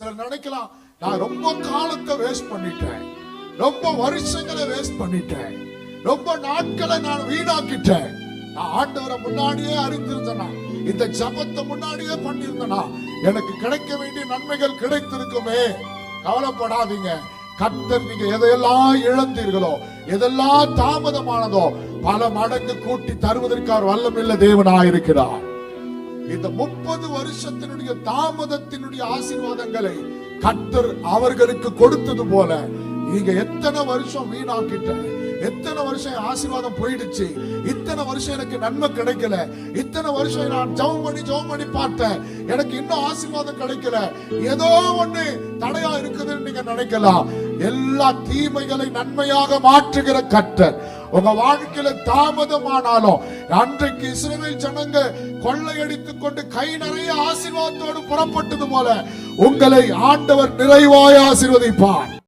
நினைக்கலாம், நான் ரொம்ப காலத்தை வேஸ்ட் பண்ணிட்டேன், ரொம்ப வருஷங்களை வேஸ்ட் பண்ணிட்டேன், ரொம்ப நாட்களை நான் வீணாக்கிட்டேன். நான் ஆண்டவரை முன்னாடியே அறிந்திருந்தேனா, இந்த ஜபத்தை முன்னாடியே பண்ணியிருந்தேனா, எனக்கு கிடைக்க வேண்டிய நன்மைகள் கிடைத்திருக்குமே. கவலைப்படாதீங்க. கர்த்தர் நீங்க எதையெல்லாம் இழந்தீர்களோ, எதெல்லாம் தாமதமானதோ, பல மடங்கு கூட்டி தருவதற்கு அவர் வல்லமையுள்ள தேவனாயிருக்கிறார். இந்த 30 வருஷத்தினுடைய தாமதத்தினுடைய ஆசீர்வாதங்களை கர்த்தர் அவர்களுக்கு கொடுத்தது போல, நீங்க எத்தனை வருஷம் வீணாக்கிட்ட, எத்தனை வருஷம் ஆசீர்வாதம் போயிடுச்சு, இத்தனை வருஷம் எனக்கு நன்மை கிடைக்கல, இத்தனை வருஷம் நான் ஜெபம் பண்ணி பார்த்தேன், எனக்கு இன்னும் ஆசீர்வாதம் கிடைக்கல, ஏதோ ஒண்ணு தடையா இருக்குதுன்னு நீங்க நினைக்கலாம். எல்லா தீமைகளை நன்மையாக மாற்றுகிற கர்த்தர் உங்க வாழ்க்கையில தாமதமானாலும், அன்றைக்கு இஸ்ரவேல் ஜனங்க கொள்ளையடித்துக் கொண்டு கை நிறைய ஆசீர்வாதத்தோடு புறப்பட்டது போல உங்களை ஆண்டவர் நிறைவாய் ஆசீர்வதிப்பார்.